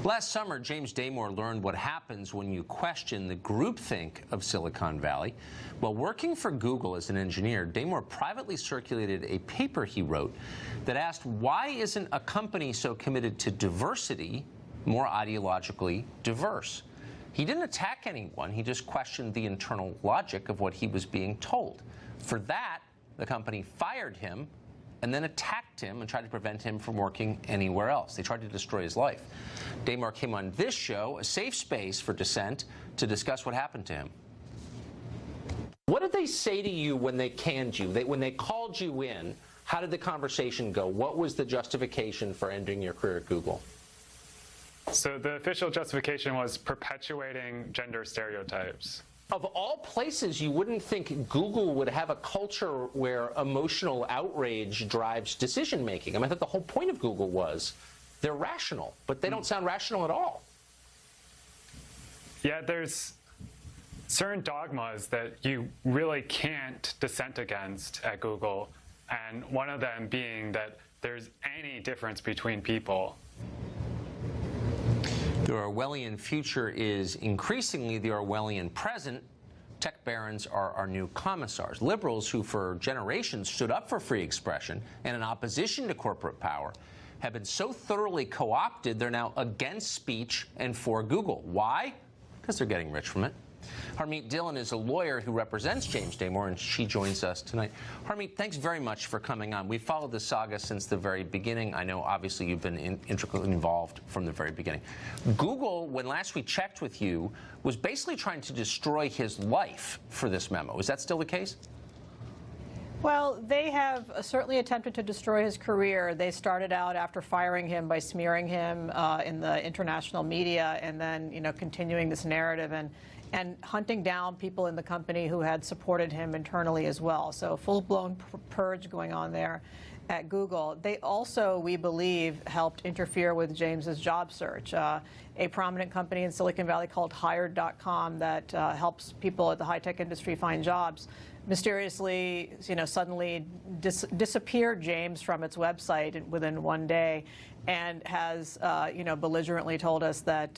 Last summer, James Damore learned what happens when you question the groupthink of Silicon Valley. While working for Google as an engineer, Damore privately circulated a paper he wrote that asked, why isn't a company so committed to diversity more ideologically diverse? He didn't attack anyone. He just questioned the internal logic of what he was being told. For that, the company fired him and then attacked him and tried to prevent him from working anywhere else. They tried to destroy his life. Damore came on this show, a safe space for dissent, to discuss what happened to him. What did they say to you when they canned you? When they called you in, how did the conversation go? What was the justification for ending your career at Google? So the official justification was perpetuating gender stereotypes. Of all places, you wouldn't think Google would have a culture where emotional outrage drives decision-making. I mean, I thought the whole point of Google was they're rational, but they don't sound rational at all. Yeah, there's certain dogmas that you really can't dissent against at Google, and one of them being that there's any difference between people. The Orwellian future is increasingly the Orwellian present. Tech barons are our new commissars. Liberals who for generations stood up for free expression and in opposition to corporate power have been so thoroughly co-opted they're now against speech and for Google. Why? Because they're getting rich from it. Harmeet Dillon is a lawyer who represents James Damore, and she joins us tonight. Harmeet, thanks very much for coming on. We've followed this saga since the very beginning. I know, obviously, you've been intricately involved from the very beginning. Google, when last we checked with you, was basically trying to destroy his life for this memo. Is that still the case? Well, they have certainly attempted to destroy his career. They started out after firing him by smearing him in the international media, and then, continuing this narrative and hunting down people in the company who had supported him internally as well. So full-blown purge going on there at Google. They also, we believe, helped interfere with James's job search. A prominent company in Silicon Valley called Hired.com that helps people at the high-tech industry find jobs mysteriously, suddenly disappeared James from its website within one day, and has, belligerently told us that,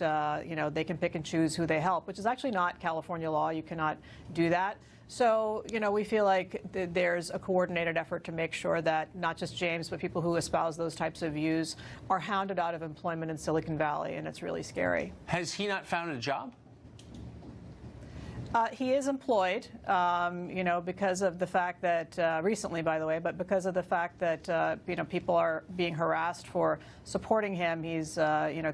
they can pick and choose who they help, which is actually not California law. You cannot do that. So, we feel like there's a coordinated effort to make sure that not just James, but people who espouse those types of views are hounded out of employment in Silicon Valley, and it's really scary. Has he not found a job? He is employed, because of the fact that, recently, by the way, but because of the fact that, people are being harassed for supporting him, he's,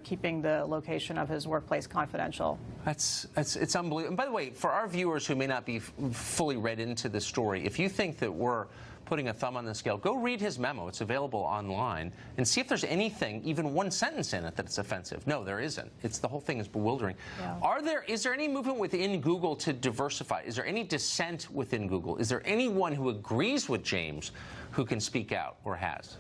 keeping the location of his workplace confidential. It's unbelievable. And by the way, for our viewers who may not be fully read into the story, if you think that we're putting a thumb on the scale, go read his memo. It's available online, and see if there's anything, even one sentence in it, that's offensive. No, there isn't. The whole thing is bewildering. Yeah. Is there any movement within Google to diversify? Is there any dissent within Google? Is there anyone who agrees with James who can speak out or has?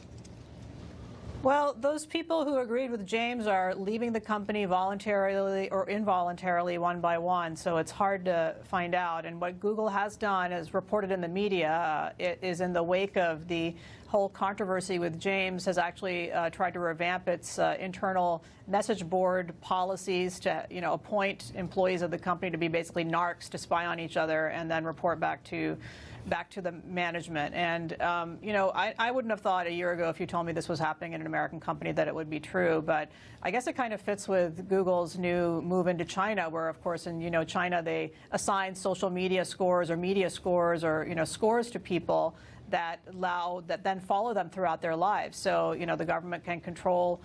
Well, those people who agreed with James are leaving the company voluntarily or involuntarily one by one, so it's hard to find out. And what Google has done, as reported in the media, it is in the wake of the whole controversy with James, has actually tried to revamp its internal message board policies to, appoint employees of the company to be basically narcs, to spy on each other and then report back to the management. And, I wouldn't have thought a year ago, if you told me this was happening in an American company, that it would be true. But I guess it kind of fits with Google's new move into China, where, of course, in China, they assign social media scores or media scores or scores to people that then follow them throughout their lives. So the government can control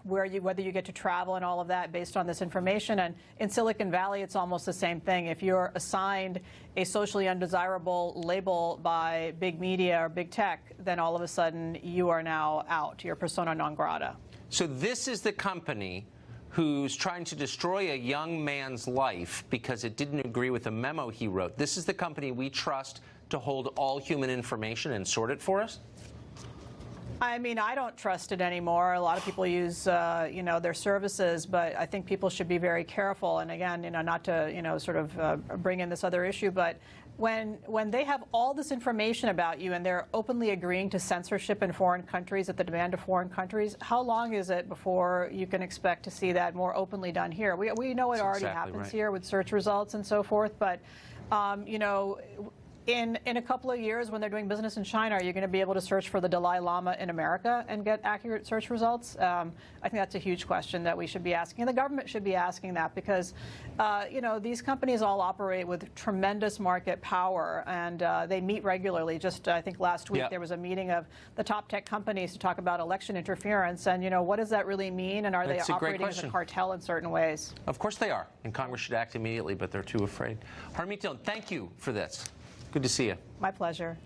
whether you get to travel and all of that based on this information. And in Silicon Valley, it's almost the same thing. If you're assigned a socially undesirable label by big media or big tech, then all of a sudden you are now out. You're persona non grata. So this is the company who's trying to destroy a young man's life because it didn't agree with a memo he wrote. This is the company we trust to hold all human information and sort it for us? I mean, I don't trust it anymore. A lot of people use, their services, but I think people should be very careful. And again, not to, sort of bring in this other issue, but when they have all this information about you and they're openly agreeing to censorship in foreign countries at the demand of foreign countries, how long is it before you can expect to see that more openly done here? We know it already happens here with search results and so forth, but you know, in a couple of years when they're doing business in China, are you going to be able to search for the Dalai Lama in America and get accurate search results? I think that's a huge question that we should be asking. And the government should be asking that because, you know, these companies all operate with tremendous market power and they meet regularly. Just, I think last week there was a meeting of the top tech companies to talk about election interference. And, you know, what does that really mean? And are they operating as a cartel in certain ways? Of course they are. And Congress should act immediately, but they're too afraid. Harmeet Dillon, thank you for this. Good to see you. My pleasure.